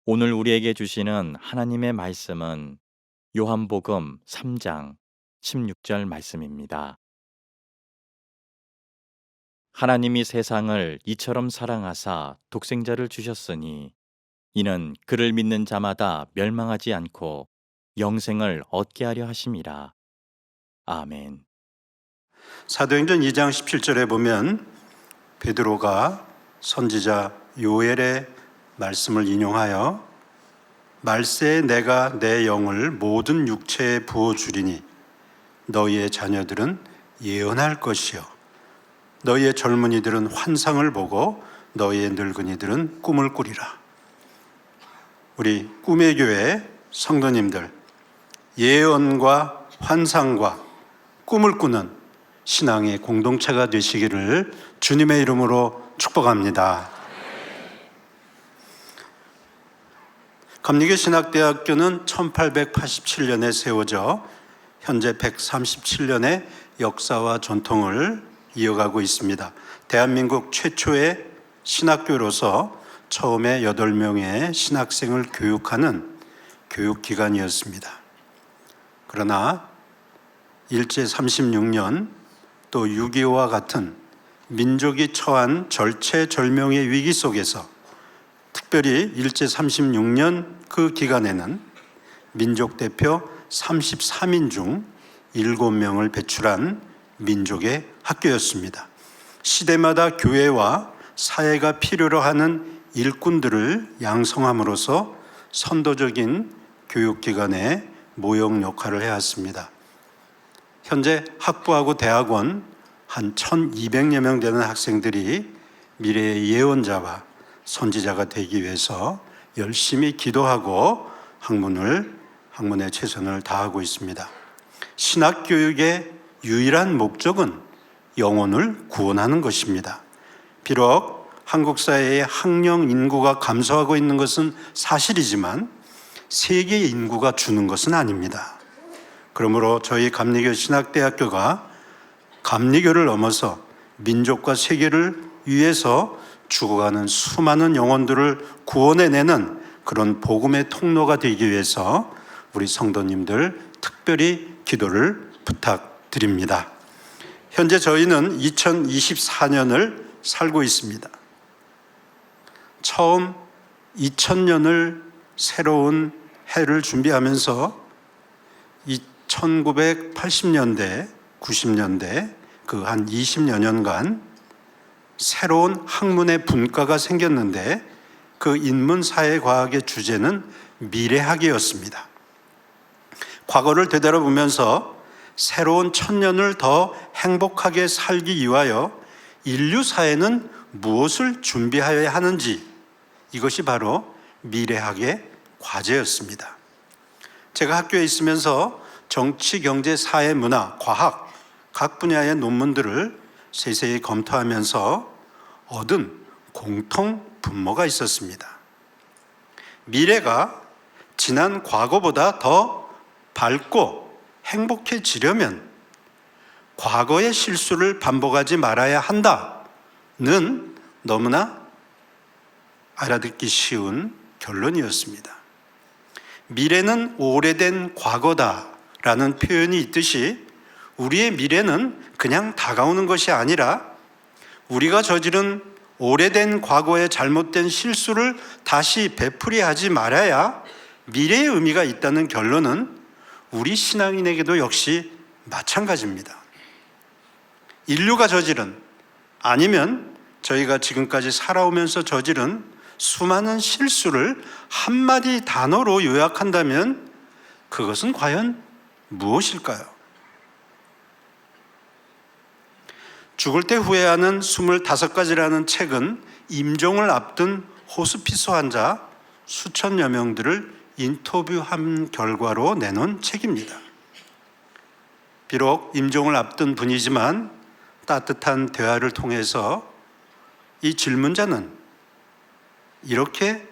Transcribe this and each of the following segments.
오늘 우리에게 주시는 하나님의 말씀은 요한복음 3장 16절 말씀입니다. 하나님이 세상을 이처럼 사랑하사 독생자를 주셨으니 이는 그를 믿는 자마다 멸망하지 않고 영생을 얻게 하려 하심이라. 아멘. 사도행전 2장 17절에 보면 베드로가 선지자 요엘의 말씀을 인용하여 말세에 내가 내 영을 모든 육체에 부어주리니 너희의 자녀들은 예언할 것이요 너희의 젊은이들은 환상을 보고 너희의 늙은이들은 꿈을 꾸리라. 우리 꿈의 교회 성도님들, 예언과 환상과 꿈을 꾸는 신앙의 공동체가 되시기를 주님의 이름으로 축복합니다. 감리교 신학대학교는 1887년에 세워져 현재 137년의 역사와 전통을 이어가고 있습니다. 대한민국 최초의 신학교로서 처음에 8명의 신학생을 교육하는 교육기관이었습니다. 그러나 일제 36년 또 6.25와 같은 민족이 처한 절체절명의 위기 속에서 특별히 일제 36년 그 기간에는 민족 대표 33인 중 7명을 배출한 민족의 학교였습니다. 시대마다 교회와 사회가 필요로 하는 일꾼들을 양성함으로써 선도적인 교육기관의 모형 역할을 해왔습니다. 현재 학부하고 대학원 한 1200여 명 되는 학생들이 미래의 예언자와 선지자가 되기 위해서 열심히 기도하고 학문에 최선을 다하고 있습니다. 신학교육의 유일한 목적은 영혼을 구원하는 것입니다. 비록 한국 사회의 학령 인구가 감소하고 있는 것은 사실이지만 세계 인구가 주는 것은 아닙니다. 그러므로 저희 감리교 신학대학교가 감리교를 넘어서 민족과 세계를 위해서 죽어가는 수많은 영혼들을 구원해내는 그런 복음의 통로가 되기 위해서 우리 성도님들 특별히 기도를 부탁드립니다. 현재 저희는 2024년을 살고 있습니다. 처음 2000년을 새로운 해를 준비하면서 1980년대, 90년대 그 한 20여 년간 새로운 학문의 분과가 생겼는데 그 인문사회과학의 주제는 미래학이었습니다. 과거를 되돌아보면서 새로운 천년을 더 행복하게 살기 위하여 인류 사회는 무엇을 준비하여야 하는지 이것이 바로 미래학의 과제였습니다. 제가 학교에 있으면서 정치, 경제, 사회, 문화, 과학 각 분야의 논문들을 세세히 검토하면서 얻은 공통 분모가 있었습니다. 미래가 지난 과거보다 더 밝고 행복해지려면 과거의 실수를 반복하지 말아야 한다는 너무나 알아듣기 쉬운 결론이었습니다. 미래는 오래된 과거다라는 표현이 있듯이 우리의 미래는 그냥 다가오는 것이 아니라 우리가 저지른 오래된 과거의 잘못된 실수를 다시 되풀이하지 말아야 미래의 의미가 있다는 결론은 우리 신앙인에게도 역시 마찬가지입니다. 인류가 저지른 아니면 저희가 지금까지 살아오면서 저지른 수많은 실수를 한마디 단어로 요약한다면 그것은 과연 무엇일까요? 죽을 때 후회하는 25가지라는 책은 임종을 앞둔 호스피스 환자 수천여 명들을 인터뷰한 결과로 내놓은 책입니다. 비록 임종을 앞둔 분이지만 따뜻한 대화를 통해서 이 질문자는 이렇게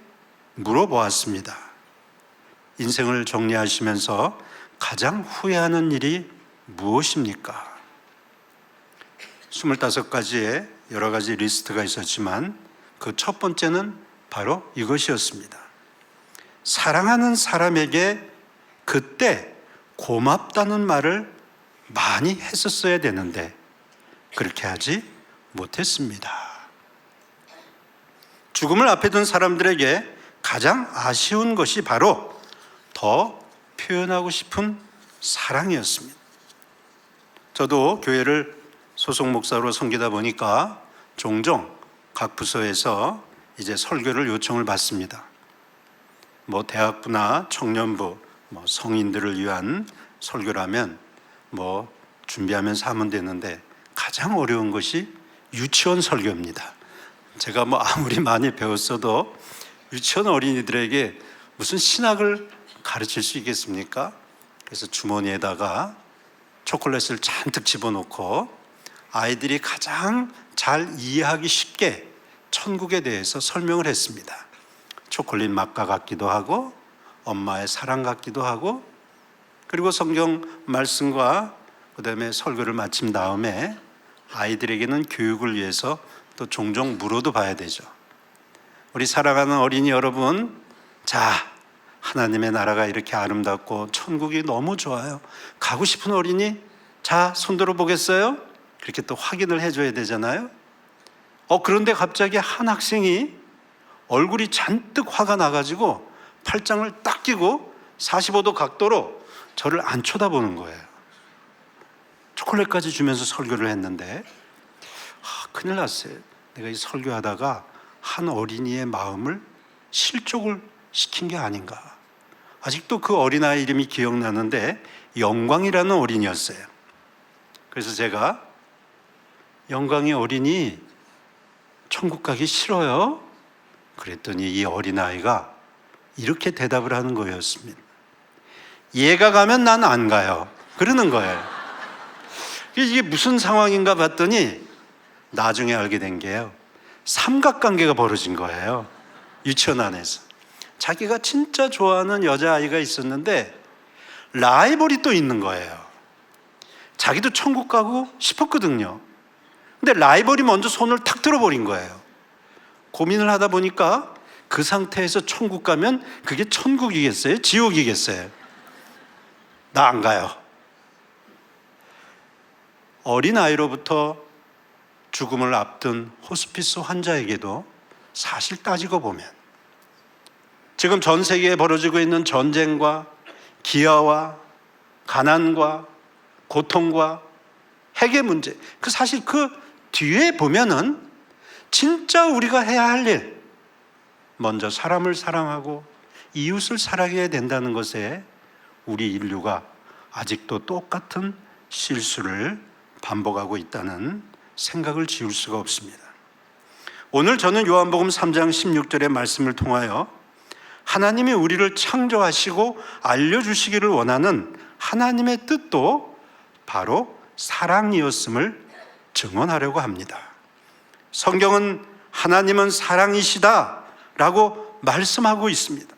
물어보았습니다. 인생을 정리하시면서 가장 후회하는 일이 무엇입니까? 25가지의 여러 가지 리스트가 있었지만 그 첫 번째는 바로 이것이었습니다. 사랑하는 사람에게 그때 고맙다는 말을 많이 했었어야 되는데 그렇게 하지 못했습니다. 죽음을 앞에 둔 사람들에게 가장 아쉬운 것이 바로 더 표현하고 싶은 사랑이었습니다. 저도 교회를 소속 목사로 섬기다 보니까 종종 각 부서에서 이제 설교를 요청을 받습니다. 대학부나 청년부, 성인들을 위한 설교라면 준비하면서 하면 되는데 가장 어려운 것이 유치원 설교입니다. 제가 아무리 많이 배웠어도 유치원 어린이들에게 무슨 신학을 가르칠 수 있겠습니까? 그래서 주머니에다가 초콜릿을 잔뜩 집어넣고 아이들이 가장 잘 이해하기 쉽게 천국에 대해서 설명을 했습니다. 초콜릿 맛과 같기도 하고 엄마의 사랑 같기도 하고, 그리고 성경 말씀과 그다음에 설교를 마친 다음에 아이들에게는 교육을 위해서 또 종종 물어도 봐야 되죠. 우리 사랑하는 어린이 여러분, 자, 하나님의 나라가 이렇게 아름답고 천국이 너무 좋아요. 가고 싶은 어린이, 자, 손들어 보겠어요? 그렇게 또 확인을 해줘야 되잖아요. 그런데 갑자기 한 학생이 얼굴이 잔뜩 화가 나가지고 팔짱을 딱 끼고 45도 각도로 저를 안 쳐다보는 거예요. 초콜릿까지 주면서 설교를 했는데 큰일 났어요. 내가 이 설교하다가 한 어린이의 마음을 실족을 시킨 게 아닌가. 아직도 그 어린아이 이름이 기억나는데 영광이라는 어린이였어요. 그래서 제가 영광이 어린이 천국 가기 싫어요? 그랬더니 이 어린아이가 이렇게 대답을 하는 거였습니다. 얘가 가면 난 안 가요. 그러는 거예요. 이게 무슨 상황인가 봤더니 나중에 알게 된 게요, 삼각관계가 벌어진 거예요. 유치원 안에서. 자기가 진짜 좋아하는 여자아이가 있었는데 라이벌이 또 있는 거예요. 자기도 천국 가고 싶었거든요. 근데 라이벌이 먼저 손을 탁 들어버린 거예요. 고민을 하다 보니까 그 상태에서 천국 가면 그게 천국이겠어요? 지옥이겠어요? 나 안 가요. 어린아이로부터 죽음을 앞둔 호스피스 환자에게도 사실 따지고 보면 지금 전 세계에 벌어지고 있는 전쟁과 기아와 가난과 고통과 핵의 문제, 사실 그 뒤에 보면은 진짜 우리가 해야 할 일, 먼저 사람을 사랑하고 이웃을 사랑해야 된다는 것에 우리 인류가 아직도 똑같은 실수를 반복하고 있다는 생각을 지울 수가 없습니다. 오늘 저는 요한복음 3장 16절의 말씀을 통하여 하나님이 우리를 창조하시고 알려주시기를 원하는 하나님의 뜻도 바로 사랑이었음을 증언하려고 합니다. 성경은 하나님은 사랑이시다 라고 말씀하고 있습니다.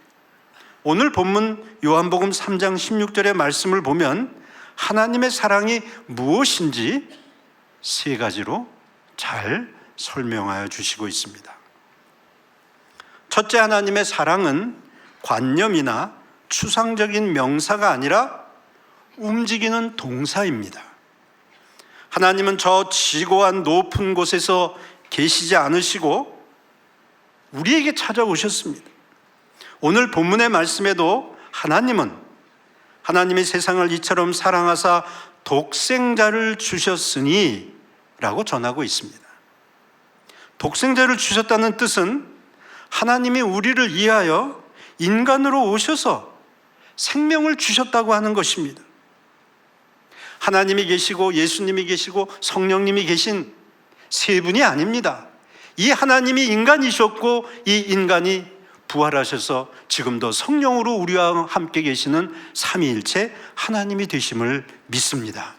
오늘 본문 요한복음 3장 16절의 말씀을 보면 하나님의 사랑이 무엇인지 세 가지로 잘 설명하여 주시고 있습니다. 첫째, 하나님의 사랑은 관념이나 추상적인 명사가 아니라 움직이는 동사입니다. 하나님은 저 지고한 높은 곳에서 계시지 않으시고 우리에게 찾아오셨습니다. 오늘 본문의 말씀에도 하나님이 세상을 이처럼 사랑하사 독생자를 주셨으니 라고 전하고 있습니다. 독생자를 주셨다는 뜻은 하나님이 우리를 위하여 인간으로 오셔서 생명을 주셨다고 하는 것입니다. 하나님이 계시고 예수님이 계시고 성령님이 계신 세 분이 아닙니다. 이 하나님이 인간이셨고 이 인간이 부활하셔서 지금도 성령으로 우리와 함께 계시는 삼위일체 하나님이 되심을 믿습니다.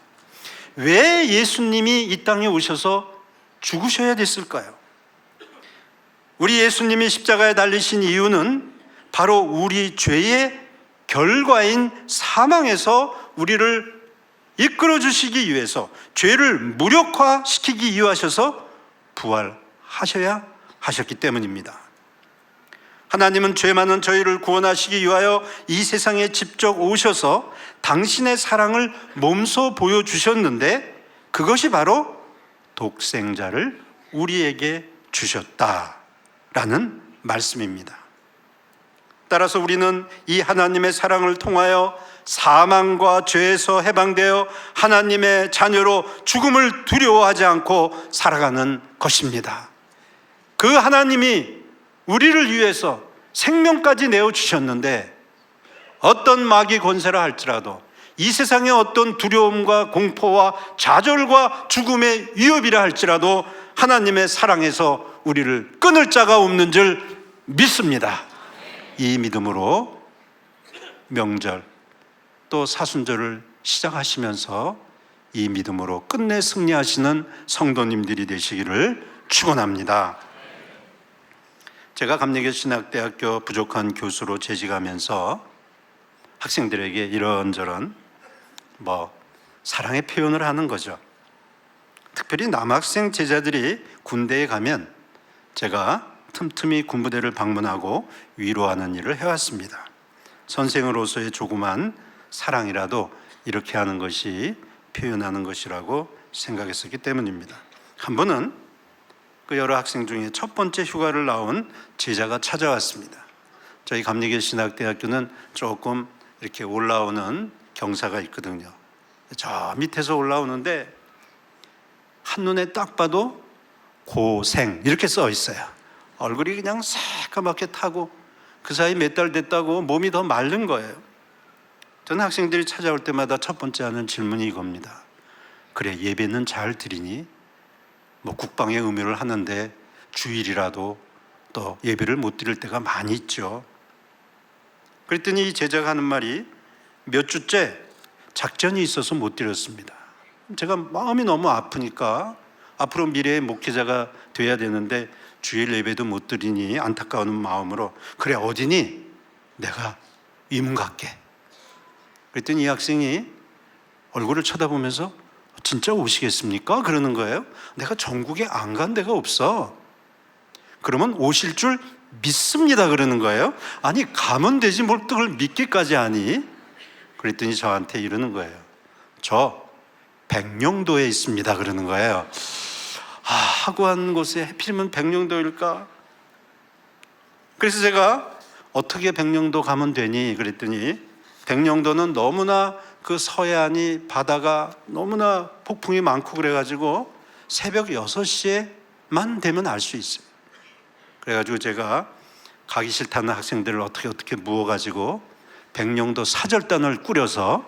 왜 예수님이 이 땅에 오셔서 죽으셔야 됐을까요? 우리 예수님이 십자가에 달리신 이유는 바로 우리 죄의 결과인 사망에서 우리를 이끌어 주시기 위해서, 죄를 무력화시키기 위하셔서 부활하셔야 하셨기 때문입니다. 하나님은 죄 많은 저희를 구원하시기 위하여 이 세상에 직접 오셔서 당신의 사랑을 몸소 보여주셨는데 그것이 바로 독생자를 우리에게 주셨다라는 말씀입니다. 따라서 우리는 이 하나님의 사랑을 통하여 사망과 죄에서 해방되어 하나님의 자녀로 죽음을 두려워하지 않고 살아가는 것입니다. 그 하나님이 우리를 위해서 생명까지 내어주셨는데 어떤 마귀 권세라 할지라도 이 세상의 어떤 두려움과 공포와 좌절과 죽음의 위협이라 할지라도 하나님의 사랑에서 우리를 끊을 자가 없는 줄 믿습니다. 이 믿음으로 명절 또 사순절을 시작하시면서 이 믿음으로 끝내 승리하시는 성도님들이 되시기를 축원합니다. 제가 감리교신학대학교 부족한 교수로 재직하면서 학생들에게 이런저런 사랑의 표현을 하는 거죠. 특별히 남학생 제자들이 군대에 가면 제가 틈틈이 군부대를 방문하고 위로하는 일을 해왔습니다. 선생으로서의 조그만 사랑이라도 이렇게 하는 것이 표현하는 것이라고 생각했었기 때문입니다. 한 번은 그 여러 학생 중에 첫 번째 휴가를 나온 제자가 찾아왔습니다. 저희 감리교신학대학교는 조금 이렇게 올라오는 경사가 있거든요. 저 밑에서 올라오는데 한눈에 딱 봐도 고생 이렇게 써 있어요. 얼굴이 그냥 새까맣게 타고 그 사이 몇 달 됐다고 몸이 더 마른 거예요. 저는 학생들이 찾아올 때마다 첫 번째 하는 질문이 이겁니다. 그래, 예배는 잘 드리니? 국방의 의무를 하는데 주일이라도 또 예배를 못 드릴 때가 많이 있죠. 그랬더니 이 제자가 하는 말이 몇 주째 작전이 있어서 못 드렸습니다. 제가 마음이 너무 아프니까 앞으로 미래의 목회자가 돼야 되는데 주일 예배도 못 드리니 안타까운 마음으로 그래 어디니? 내가 위문 갈게. 그랬더니 이 학생이 얼굴을 쳐다보면서 진짜 오시겠습니까? 그러는 거예요. 내가 전국에 안 간 데가 없어. 그러면 오실 줄 믿습니다. 그러는 거예요. 아니 가면 되지 뭘 그걸 믿기까지 하니? 그랬더니 저한테 이러는 거예요. 저 백령도에 있습니다. 그러는 거예요. 하고 한 곳에 하필이면 백령도일까? 그래서 제가 어떻게 백령도 가면 되니? 그랬더니 백령도는 너무나 그 서해안이 바다가 너무나 폭풍이 많고 그래가지고 새벽 6시에만 되면 알 수 있어요. 그래가지고 제가 가기 싫다는 학생들을 어떻게 모아가지고 백령도 사절단을 꾸려서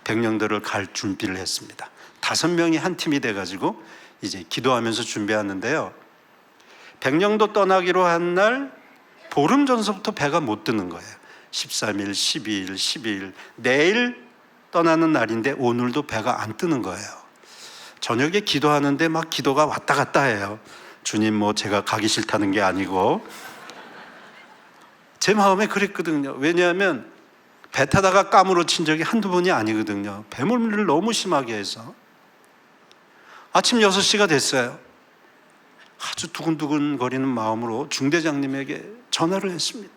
백령도를 갈 준비를 했습니다. 5명이 한 팀이 돼가지고 이제 기도하면서 준비하는데요. 백령도 떠나기로 한 날 보름 전서부터 배가 못 뜨는 거예요. 13일, 12일, 12일 내일 떠나는 날인데 오늘도 배가 안 뜨는 거예요. 저녁에 기도하는데 막 기도가 왔다 갔다 해요. 주님 제가 가기 싫다는 게 아니고 제 마음에 그랬거든요. 왜냐하면 배 타다가 까무러친 적이 한두 번이 아니거든요. 배멀미를 너무 심하게 해서 아침 6시가 됐어요. 아주 두근두근 거리는 마음으로 중대장님에게 전화를 했습니다.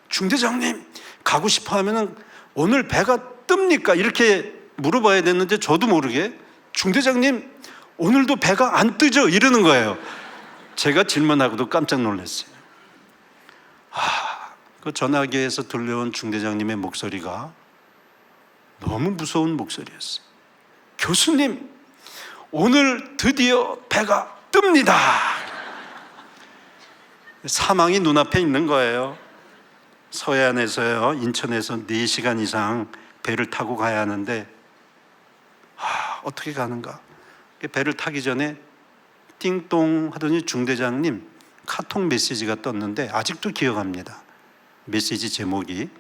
중대장님 가고 싶어 하면은 오늘 배가 뜹니까? 이렇게 물어봐야 됐는데 저도 모르게 중대장님 오늘도 배가 안 뜨죠? 이러는 거예요. 제가 질문하고도 깜짝 놀랐어요. 그 전화기에서 들려온 중대장님의 목소리가 너무 무서운 목소리였어요. 교수님 오늘 드디어 배가 뜹니다. 사망이 눈앞에 있는 거예요. 서해안에서요 인천에서 4시간 이상 배를 타고 가야 하는데 어떻게 가는가? 배를 타기 전에 띵동 하더니 중대장님 카톡 메시지가 떴는데 아직도 기억합니다. 메시지 제목이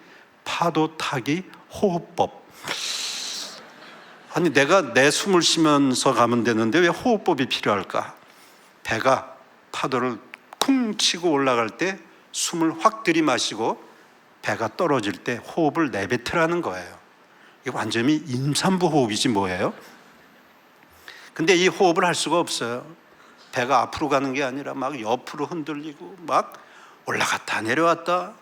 파도 타기 호흡법. 아니 내가 내 숨을 쉬면서 가면 되는데 왜 호흡법이 필요할까? 배가 파도를 쿵 치고 올라갈 때 숨을 확 들이마시고 배가 떨어질 때 호흡을 내뱉으라는 거예요. 이게 완전히 임산부 호흡이지 뭐예요? 근데 이 호흡을 할 수가 없어요. 배가 앞으로 가는 게 아니라 막 옆으로 흔들리고 막 올라갔다 내려왔다,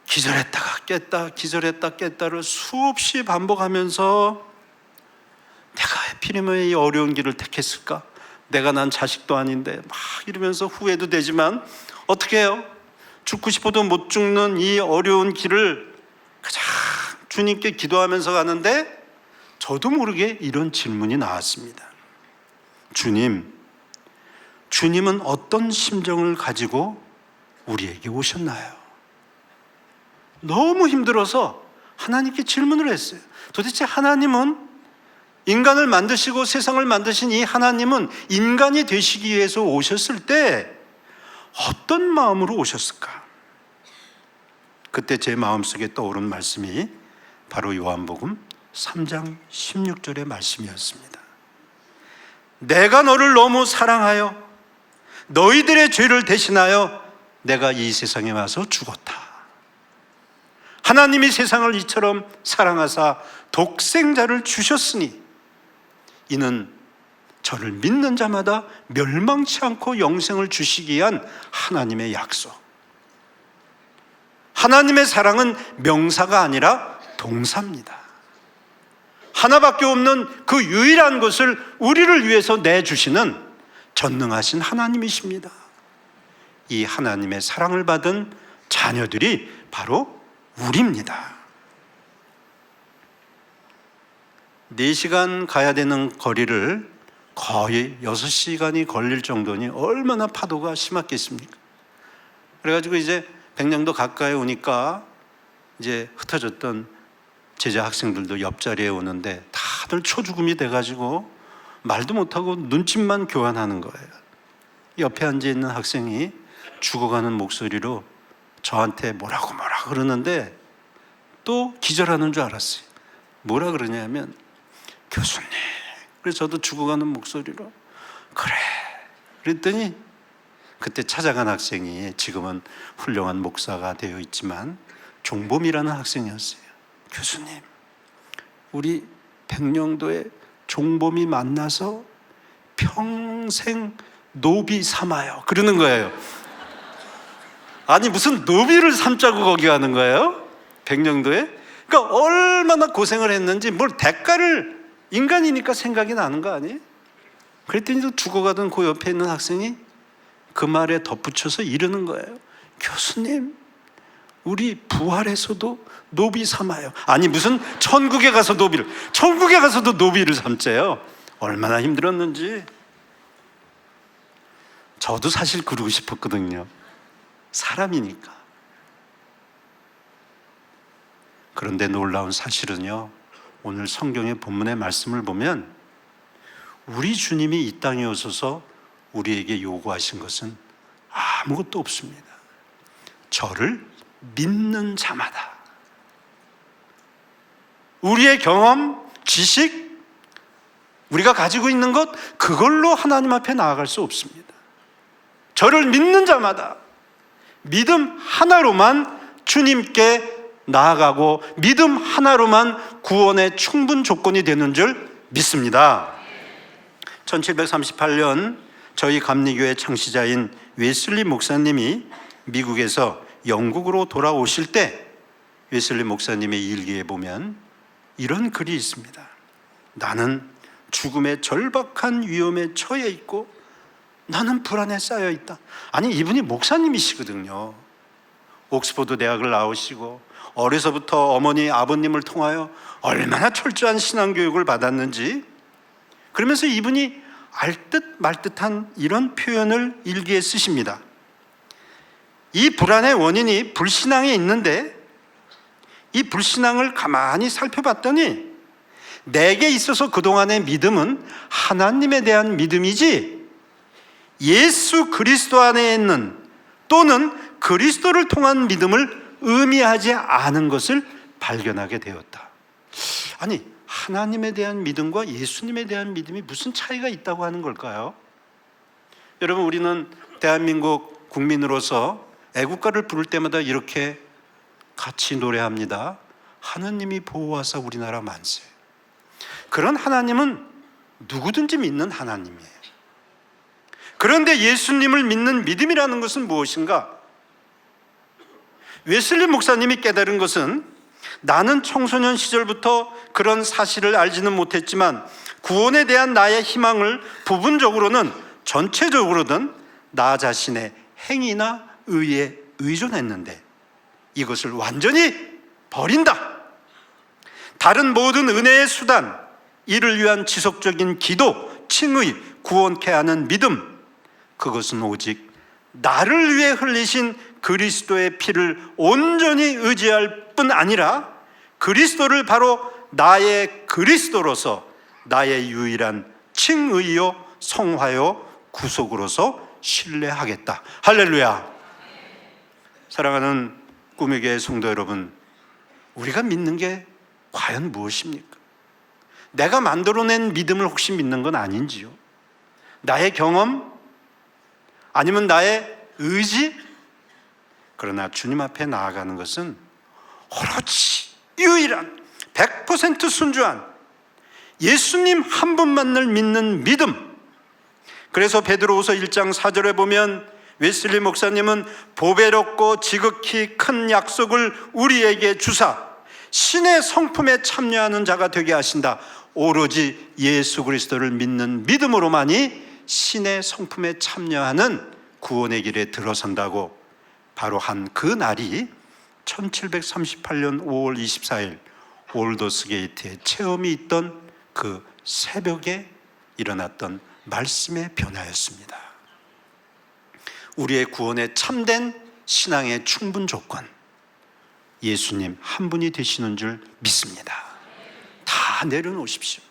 기절했다가 깼다, 기절했다 깼다를 수없이 반복하면서 내가 하필이면 이 어려운 길을 택했을까? 내가 난 자식도 아닌데 막 이러면서 후회도 되지만 어떻게 해요? 죽고 싶어도 못 죽는 이 어려운 길을 가장 주님께 기도하면서 가는데 저도 모르게 이런 질문이 나왔습니다. 주님은 어떤 심정을 가지고 우리에게 오셨나요? 너무 힘들어서 하나님께 질문을 했어요. 도대체 하나님은, 인간을 만드시고 세상을 만드신 이 하나님은 인간이 되시기 위해서 오셨을 때 어떤 마음으로 오셨을까? 그때 제 마음속에 떠오른 말씀이 바로 요한복음 3장 16절의 말씀이었습니다. 내가 너를 너무 사랑하여 너희들의 죄를 대신하여 내가 이 세상에 와서 죽었다. 하나님이 세상을 이처럼 사랑하사 독생자를 주셨으니 이는 저를 믿는 자마다 멸망치 않고 영생을 주시기 위한 하나님의 약속. 하나님의 사랑은 명사가 아니라 동사입니다. 하나밖에 없는 그 유일한 것을 우리를 위해서 내주시는 전능하신 하나님이십니다. 이 하나님의 사랑을 받은 자녀들이 바로 우리입니다. 4시간 가야 되는 거리를 거의 6시간이 걸릴 정도니 얼마나 파도가 심했겠습니까? 그래가지고 이제 백령도 가까이 오니까 이제 흩어졌던 제자 학생들도 옆자리에 오는데 다들 초죽음이 돼가지고 말도 못하고 눈짓만 교환하는 거예요. 옆에 앉아있는 학생이 죽어가는 목소리로 저한테 뭐라고 그러는데 또 기절하는 줄 알았어요. 뭐라 그러냐면 교수님. 그래서 저도 죽어가는 목소리로 그래. 그랬더니 그때 찾아간 학생이 지금은 훌륭한 목사가 되어 있지만 종범이라는 학생이었어요. 교수님, 우리 백령도에 종범이 만나서 평생 노비 삼아요. 그러는 거예요. 아니 무슨 노비를 삼자고 거기 가는 거예요? 백령도에? 그러니까 얼마나 고생을 했는지 뭘 대가를, 인간이니까 생각이 나는 거 아니에요? 그랬더니 또 죽어가던 그 옆에 있는 학생이 그 말에 덧붙여서 이러는 거예요. 교수님, 우리 부활에서도 노비 삼아요. 아니 무슨 천국에 가서도 노비를 삼재요. 얼마나 힘들었는지. 저도 사실 그러고 싶었거든요. 사람이니까. 그런데 놀라운 사실은요, 오늘 성경의 본문의 말씀을 보면 우리 주님이 이 땅에 오셔서 우리에게 요구하신 것은 아무것도 없습니다. 저를 믿는 자마다. 우리의 경험, 지식, 우리가 가지고 있는 것, 그걸로 하나님 앞에 나아갈 수 없습니다. 저를 믿는 자마다 믿음 하나로만 주님께 나아가고 믿음 하나로만 구원의 충분 조건이 되는 줄 믿습니다. 1738년 저희 감리교회 창시자인 웨슬리 목사님이 미국에서 영국으로 돌아오실 때 웨슬리 목사님의 일기에 보면 이런 글이 있습니다. 나는 죽음의 절박한 위험에 처해 있고 나는 불안에 쌓여 있다. 아니 이분이 목사님이시거든요. 옥스퍼드 대학을 나오시고 어려서부터 어머니 아버님을 통하여 얼마나 철저한 신앙교육을 받았는지, 그러면서 이분이 알듯 말듯한 이런 표현을 일기에 쓰십니다. 이 불안의 원인이 불신앙에 있는데 이 불신앙을 가만히 살펴봤더니 내게 있어서 그동안의 믿음은 하나님에 대한 믿음이지 예수 그리스도 안에 있는 또는 그리스도를 통한 믿음을 의미하지 않은 것을 발견하게 되었다. 아니 하나님에 대한 믿음과 예수님에 대한 믿음이 무슨 차이가 있다고 하는 걸까요? 여러분, 우리는 대한민국 국민으로서 애국가를 부를 때마다 이렇게 같이 노래합니다. 하느님이 보호하사 우리나라 만세. 그런 하나님은 누구든지 믿는 하나님이에요. 그런데 예수님을 믿는 믿음이라는 것은 무엇인가? 웨슬리 목사님이 깨달은 것은 나는 청소년 시절부터 그런 사실을 알지는 못했지만 구원에 대한 나의 희망을 부분적으로는 전체적으로든 나 자신의 행위나 의에 의존했는데 이것을 완전히 버린다. 다른 모든 은혜의 수단, 이를 위한 지속적인 기도, 칭의, 구원케 하는 믿음, 그것은 오직 나를 위해 흘리신 그리스도의 피를 온전히 의지할 뿐 아니라 그리스도를 바로 나의 그리스도로서 나의 유일한 칭의요 성화요 구속으로서 신뢰하겠다. 할렐루야. 사랑하는 꿈의 교회 성도 여러분, 우리가 믿는 게 과연 무엇입니까? 내가 만들어낸 믿음을 혹시 믿는 건 아닌지요? 나의 경험? 아니면 나의 의지? 그러나 주님 앞에 나아가는 것은 오로지 유일한 100% 순수한 예수님 한 분만을 믿는 믿음. 그래서 베드로후서 1장 4절에 보면 웨슬리 목사님은 보배롭고 지극히 큰 약속을 우리에게 주사 신의 성품에 참여하는 자가 되게 하신다. 오로지 예수 그리스도를 믿는 믿음으로만이 신의 성품에 참여하는 구원의 길에 들어선다고 바로 한 그 날이 1738년 5월 24일 올더스 게이트에 체험이 있던 그 새벽에 일어났던 말씀의 변화였습니다. 우리의 구원의 참된 신앙의 충분 조건, 예수님 한 분이 되시는 줄 믿습니다. 다 내려놓으십시오.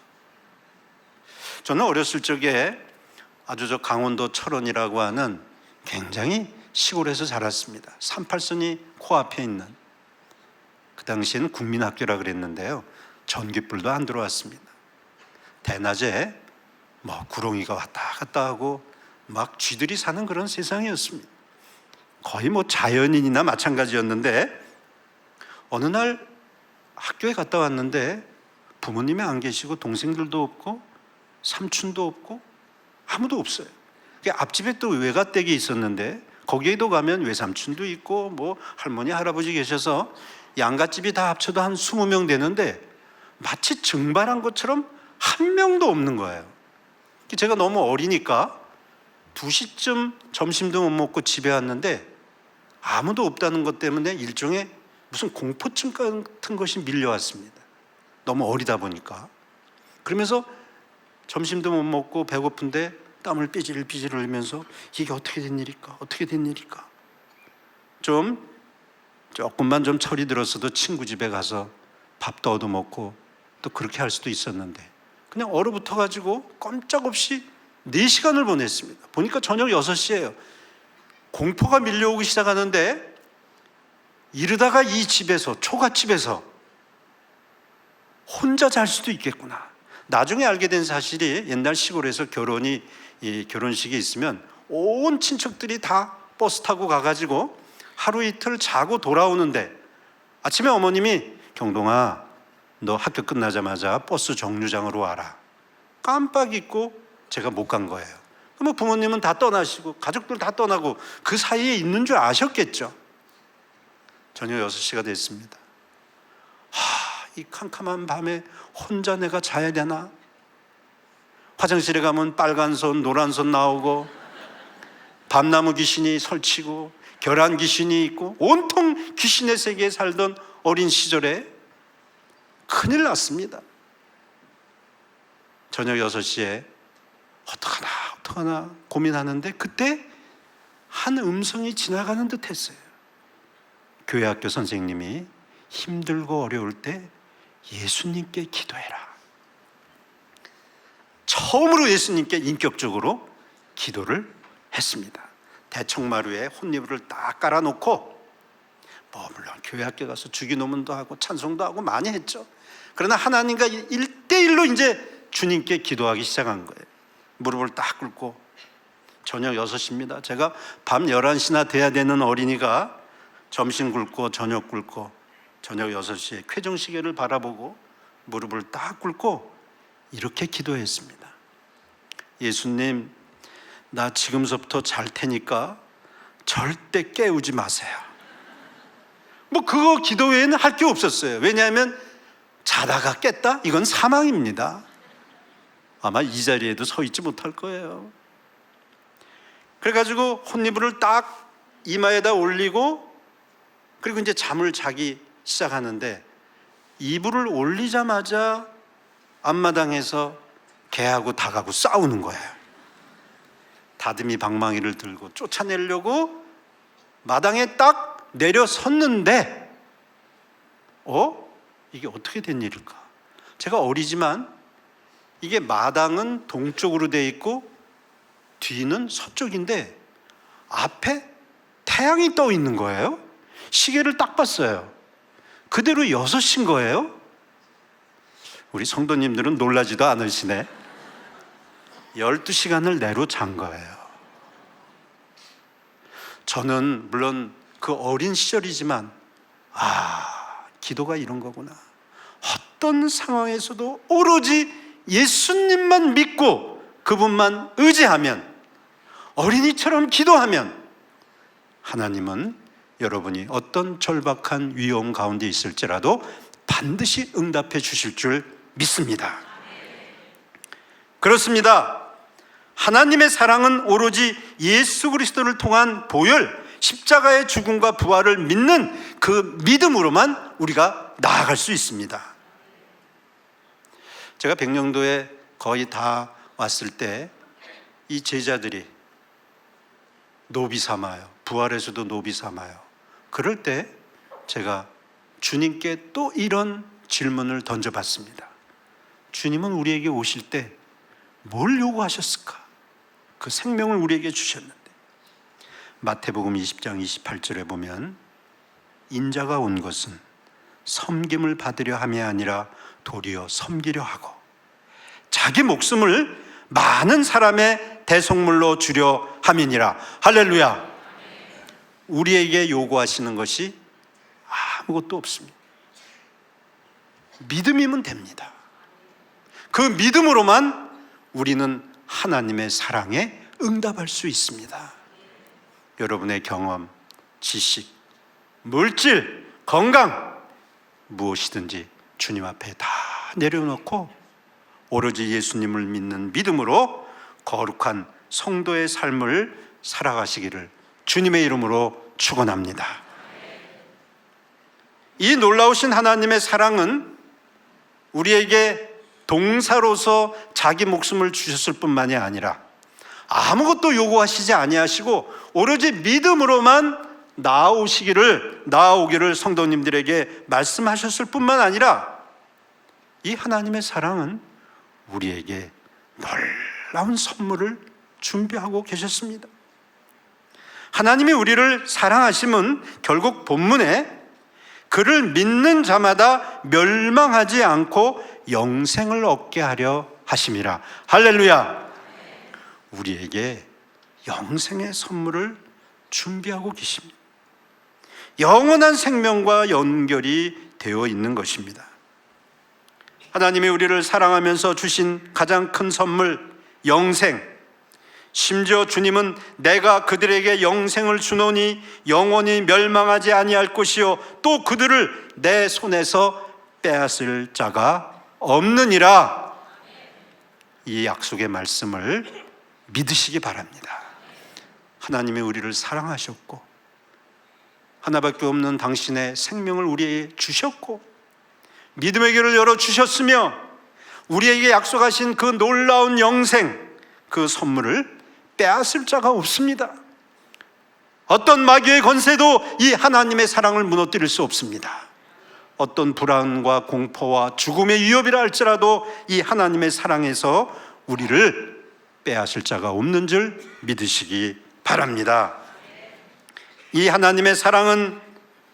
저는 어렸을 적에 아주 강원도 철원이라고 하는 굉장히 시골에서 자랐습니다. 38선이 코앞에 있는, 그 당시에는 국민학교라 그랬는데요, 전기불도 안 들어왔습니다. 대낮에 구렁이가 왔다 갔다 하고 막 쥐들이 사는 그런 세상이었습니다. 거의 자연인이나 마찬가지였는데 어느 날 학교에 갔다 왔는데 부모님이 안 계시고 동생들도 없고 삼촌도 없고 아무도 없어요. 앞집에 또 외갓댁이 있었는데 거기에도 가면 외삼촌도 있고 할머니 할아버지 계셔서 양갓집이 다 합쳐도 한 20명 되는데 마치 증발한 것처럼 한 명도 없는 거예요. 제가 너무 어리니까 2시쯤 점심도 못 먹고 집에 왔는데 아무도 없다는 것 때문에 일종의 무슨 공포증 같은 것이 밀려왔습니다. 너무 어리다 보니까. 그러면서 점심도 못 먹고 배고픈데 땀을 삐질삐질 흘리면서 이게 어떻게 된 일일까? 어떻게 된 일일까? 조금만 철이 들었어도 친구 집에 가서 밥도 얻어먹고 또 그렇게 할 수도 있었는데 그냥 얼어붙어 가지고 꼼짝없이 4시간을 보냈습니다. 보니까 저녁 6시예요. 공포가 밀려오기 시작하는데 이러다가 이 집에서, 초가집에서 혼자 잘 수도 있겠구나. 나중에 알게 된 사실이 옛날 시골에서 결혼식이 있으면 온 친척들이 다 버스 타고 가가지고 하루 이틀 자고 돌아오는데 아침에 어머님이 경동아, 너 학교 끝나자마자 버스 정류장으로 와라. 깜빡 잊고 제가 못 간 거예요. 그럼 부모님은 다 떠나시고 가족들 다 떠나고 그 사이에 있는 줄 아셨겠죠. 저녁 6시가 됐습니다. 이 캄캄한 밤에 혼자 내가 자야 되나? 화장실에 가면 빨간 손, 노란 손 나오고 밤나무 귀신이 설치고 결한 귀신이 있고 온통 귀신의 세계에 살던 어린 시절에 큰일 났습니다. 저녁 6시에 어떡하나 고민하는데 그때 한 음성이 지나가는 듯 했어요. 교회 학교 선생님이 힘들고 어려울 때 예수님께 기도해라. 처음으로 예수님께 인격적으로 기도를 했습니다. 대청마루에 혼이불을 딱 깔아놓고 물론 교회 학교 가서 주기도문도 하고 찬송도 하고 많이 했죠. 그러나 하나님과 1대1로 이제 주님께 기도하기 시작한 거예요. 무릎을 딱 꿇고 저녁 6시입니다. 제가 밤 11시나 돼야 되는 어린이가 점심 굶고 저녁 굶고 저녁 6시에 쾌정시계를 바라보고 무릎을 딱 꿇고 이렇게 기도했습니다. 예수님, 나 지금서부터 잘 테니까 절대 깨우지 마세요. 뭐 그거 기도 외에는 할 게 없었어요. 왜냐하면 자다가 깼다? 이건 사망입니다. 아마 이 자리에도 서 있지 못할 거예요. 그래가지고 혼이불을 딱 이마에다 올리고 그리고 이제 잠을 자기 시작하는데 이불을 올리자마자 앞마당에서 개하고 닭하고 싸우는 거예요. 다듬이 방망이를 들고 쫓아내려고 마당에 딱 내려섰는데 이게 어떻게 된 일일까? 제가 어리지만 이게 마당은 동쪽으로 돼 있고 뒤는 서쪽인데 앞에 태양이 떠 있는 거예요. 시계를 딱 봤어요. 그대로 6시인 거예요. 우리 성도님들은 놀라지도 않으시네. 12시간을 내로 잔 거예요. 저는 물론 그 어린 시절이지만 기도가 이런 거구나. 어떤 상황에서도 오로지 예수님만 믿고 그분만 의지하면, 어린이처럼 기도하면 하나님은 여러분이 어떤 절박한 위험 가운데 있을지라도 반드시 응답해 주실 줄 믿습니다. 그렇습니다. 하나님의 사랑은 오로지 예수 그리스도를 통한 보혈, 십자가의 죽음과 부활을 믿는 그 믿음으로만 우리가 나아갈 수 있습니다. 제가 백령도에 거의 다 왔을 때 이 제자들이 노비 삼아요. 부활에서도 노비 삼아요. 그럴 때 제가 주님께 또 이런 질문을 던져봤습니다. 주님은 우리에게 오실 때 뭘 요구하셨을까? 그 생명을 우리에게 주셨는데 마태복음 20장 28절에 보면 인자가 온 것은 섬김을 받으려 함이 아니라 도리어 섬기려 하고 자기 목숨을 많은 사람의 대속물로 주려 함이니라. 할렐루야. 우리에게 요구하시는 것이 아무것도 없습니다. 믿음이면 됩니다. 그 믿음으로만 우리는 하나님의 사랑에 응답할 수 있습니다. 여러분의 경험, 지식, 물질, 건강 무엇이든지 주님 앞에 다 내려놓고 오로지 예수님을 믿는 믿음으로 거룩한 성도의 삶을 살아가시기를 주님의 이름으로 축원합니다. 이 놀라우신 하나님의 사랑은 우리에게 동사로서 자기 목숨을 주셨을 뿐만이 아니라 아무것도 요구하시지 아니하시고 오로지 믿음으로만 나아오기를 성도님들에게 말씀하셨을 뿐만 아니라 이 하나님의 사랑은 우리에게 놀라운 선물을 준비하고 계셨습니다. 하나님이 우리를 사랑하심은 결국 본문에 그를 믿는 자마다 멸망하지 않고 영생을 얻게 하려 하심이라. 할렐루야. 우리에게 영생의 선물을 준비하고 계십니다. 영원한 생명과 연결이 되어 있는 것입니다. 하나님이 우리를 사랑하면서 주신 가장 큰 선물, 영생. 심지어 주님은 내가 그들에게 영생을 주노니 영원히 멸망하지 아니할 것이요 또 그들을 내 손에서 빼앗을 자가 없느니라. 이 약속의 말씀을 믿으시기 바랍니다. 하나님이 우리를 사랑하셨고 하나밖에 없는 당신의 생명을 우리에게 주셨고 믿음의 길을 열어주셨으며 우리에게 약속하신 그 놀라운 영생, 그 선물을 빼앗을 자가 없습니다. 어떤 마귀의 권세도 이 하나님의 사랑을 무너뜨릴 수 없습니다. 어떤 불안과 공포와 죽음의 위협이라 할지라도 이 하나님의 사랑에서 우리를 빼앗을 자가 없는 줄 믿으시기 바랍니다. 이 하나님의 사랑은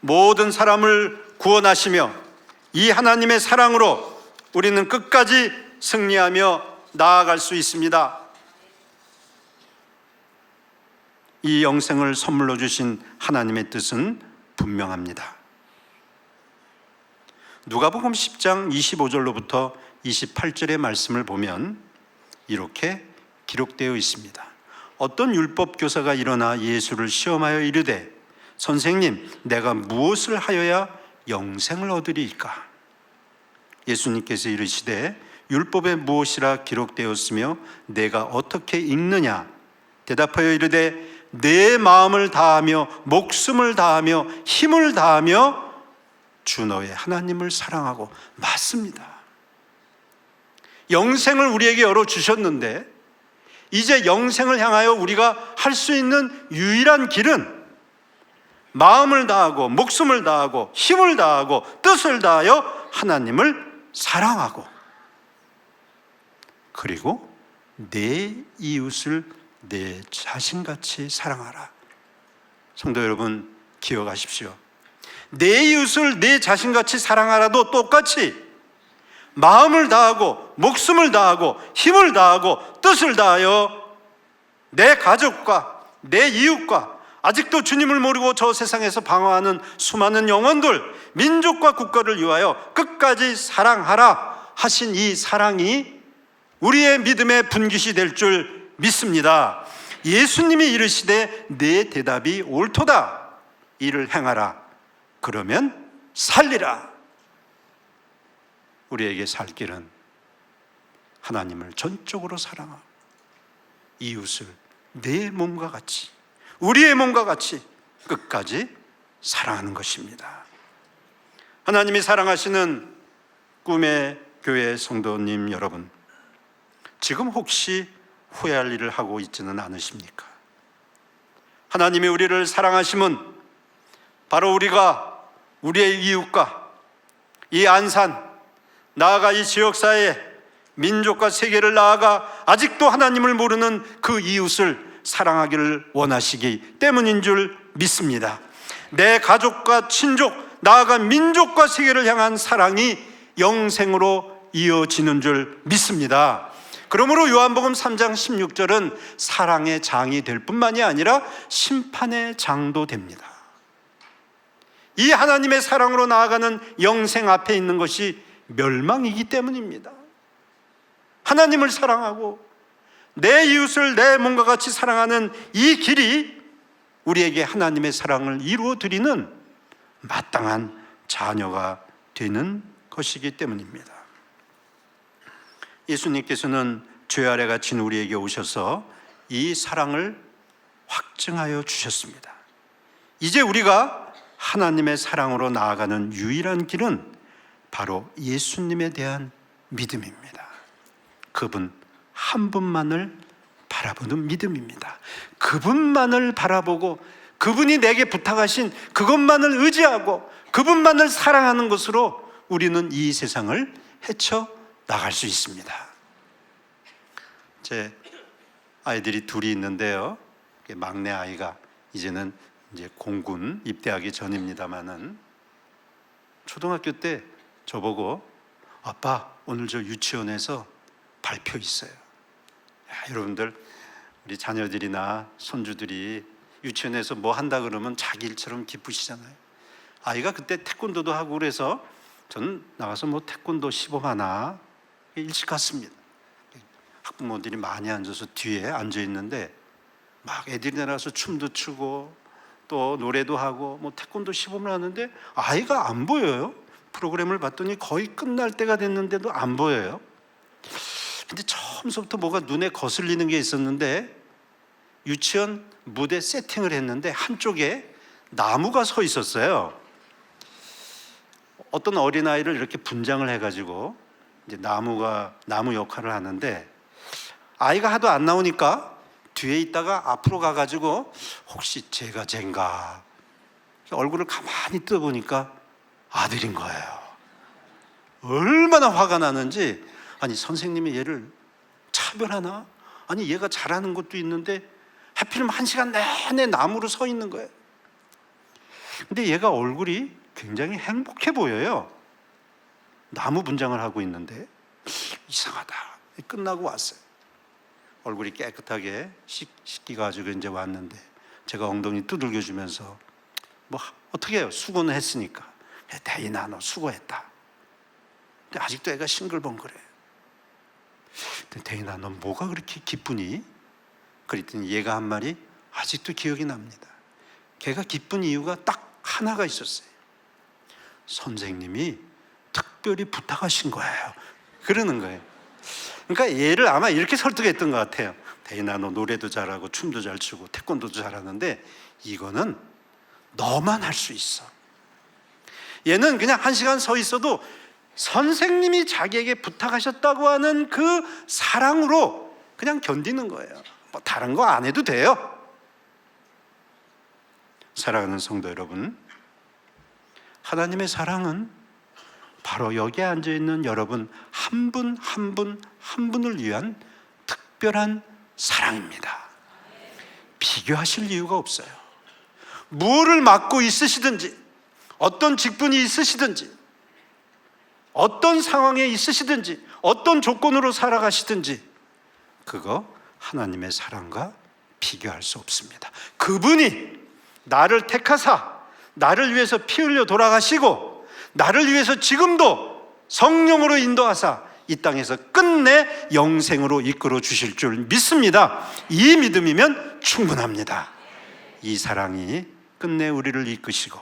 모든 사람을 구원하시며 이 하나님의 사랑으로 우리는 끝까지 승리하며 나아갈 수 있습니다. 이 영생을 선물로 주신 하나님의 뜻은 분명합니다. 누가복음 10장 25절로부터 28절의 말씀을 보면 이렇게 기록되어 있습니다. 어떤 율법 교사가 일어나 예수를 시험하여 이르되 선생님, 내가 무엇을 하여야 영생을 얻으리이까? 예수님께서 이르시되 율법에 무엇이라 기록되었으며 내가 어떻게 읽느냐? 대답하여 이르되 내 마음을 다하며 목숨을 다하며 힘을 다하며 주 너의 하나님을 사랑하고. 맞습니다. 영생을 우리에게 열어주셨는데 이제 영생을 향하여 우리가 할 수 있는 유일한 길은 마음을 다하고 목숨을 다하고 힘을 다하고 뜻을 다하여 하나님을 사랑하고, 그리고 내 이웃을 내 자신같이 사랑하라. 성도 여러분, 기억하십시오. 내 이웃을 내 자신같이 사랑하라도 똑같이 마음을 다하고 목숨을 다하고 힘을 다하고 뜻을 다하여 내 가족과 내 이웃과 아직도 주님을 모르고 저 세상에서 방황하는 수많은 영혼들, 민족과 국가를 위하여 끝까지 사랑하라 하신 이 사랑이 우리의 믿음의 분깃이 될 줄 믿습니다. 예수님이 이르시되 내 대답이 옳도다. 이를 행하라. 그러면 살리라. 우리에게 살 길은 하나님을 전적으로 사랑하고 이웃을 내 몸과 같이, 우리의 몸과 같이 끝까지 사랑하는 것입니다. 하나님이 사랑하시는 꿈의 교회 성도님 여러분, 지금 혹시 후회할 일을 하고 있지는 않으십니까? 하나님이 우리를 사랑하심은 바로 우리가 우리의 이웃과 이 안산, 나아가 이 지역사회, 민족과 세계를 나아가 아직도 하나님을 모르는 그 이웃을 사랑하기를 원하시기 때문인 줄 믿습니다. 내 가족과 친족, 나아가 민족과 세계를 향한 사랑이 영생으로 이어지는 줄 믿습니다. 그러므로 요한복음 3장 16절은 사랑의 장이 될 뿐만이 아니라 심판의 장도 됩니다. 이 하나님의 사랑으로 나아가는 영생 앞에 있는 것이 멸망이기 때문입니다. 하나님을 사랑하고 내 이웃을 내 몸과 같이 사랑하는 이 길이 우리에게 하나님의 사랑을 이루어 드리는 마땅한 자녀가 되는 것이기 때문입니다. 예수님께서는 죄 아래 갇힌 우리에게 오셔서 이 사랑을 확증하여 주셨습니다. 이제 우리가 하나님의 사랑으로 나아가는 유일한 길은 바로 예수님에 대한 믿음입니다. 그분 한 분만을 바라보는 믿음입니다. 그분만을 바라보고 그분이 내게 부탁하신 그것만을 의지하고 그분만을 사랑하는 것으로 우리는 이 세상을 헤쳐 나갈 수 있습니다. 제 아이들이 둘이 있는데요, 막내 아이가 이제는 이제 공군 입대하기 전입니다만은 초등학교 때 저보고 아빠 오늘 저 유치원에서 발표 있어요. 야, 여러분들 우리 자녀들이나 손주들이 유치원에서 뭐 한다 그러면 자기 일처럼 기쁘시잖아요. 아이가 그때 태권도도 하고 그래서 저는 나가서 뭐 태권도 시범 하나 일찍 갔습니다. 학부모들이 많이 앉아서 뒤에 앉아 있는데 막 애들이 내려가서 춤도 추고 또 노래도 하고 뭐 태권도 시범을 하는데 아이가 안 보여요. 프로그램을 봤더니 거의 끝날 때가 됐는데도 안 보여요. 근데 처음부터 뭐가 눈에 거슬리는 게 있었는데 유치원 무대 세팅을 했는데 한쪽에 나무가 서 있었어요. 어떤 어린아이를 이렇게 분장을 해가지고 이제 나무 역할을 하는데 아이가 하도 안 나오니까 뒤에 있다가 앞으로 가가지고 혹시 제가 쟨가 얼굴을 가만히 떠보니까 아들인 거예요. 얼마나 화가 나는지, 아니 선생님이 얘를 차별하나? 아니 얘가 잘하는 것도 있는데 하필이면 1시간 내내 나무로 서 있는 거예요. 근데 얘가 얼굴이 굉장히 행복해 보여요. 나무 분장을 하고 있는데 이상하다. 끝나고 왔어요. 얼굴이 깨끗하게 씻기가지고 이제 왔는데 제가 엉덩이 두들겨 주면서 뭐 어떻게 해요? 수고는 했으니까. 대인아 너 수고했다. 근데 아직도 애가 싱글벙글해. 대인아 너 뭐가 그렇게 기쁘니? 그랬더니 얘가 한 말이 아직도 기억이 납니다. 걔가 기쁜 이유가 딱 하나가 있었어요. 선생님이 특별히 부탁하신 거예요. 그러는 거예요. 그러니까 얘를 아마 이렇게 설득했던 것 같아요. 대인아, 너 노래도 잘하고 춤도 잘 추고 태권도도 잘하는데 이거는 너만 할 수 있어. 얘는 그냥 1시간 서 있어도 선생님이 자기에게 부탁하셨다고 하는 그 사랑으로 그냥 견디는 거예요. 뭐 다른 거 안 해도 돼요. 사랑하는 성도 여러분, 하나님의 사랑은 바로 여기에 앉아있는 여러분 한 분 한 분 한 분을 위한 특별한 사랑입니다. 비교하실 이유가 없어요. 무엇을 맡고 있으시든지, 어떤 직분이 있으시든지, 어떤 상황에 있으시든지, 어떤 조건으로 살아가시든지 그거 하나님의 사랑과 비교할 수 없습니다. 그분이 나를 택하사 나를 위해서 피 흘려 돌아가시고 나를 위해서 지금도 성령으로 인도하사 이 땅에서 끝내 영생으로 이끌어 주실 줄 믿습니다. 이 믿음이면 충분합니다. 이 사랑이 끝내 우리를 이끄시고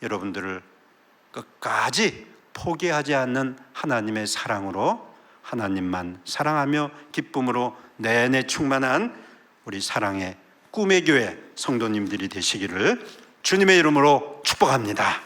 여러분들을 끝까지 포기하지 않는 하나님의 사랑으로 하나님만 사랑하며 기쁨으로 내내 충만한 우리 사랑의 꿈의 교회 성도님들이 되시기를 주님의 이름으로 축복합니다.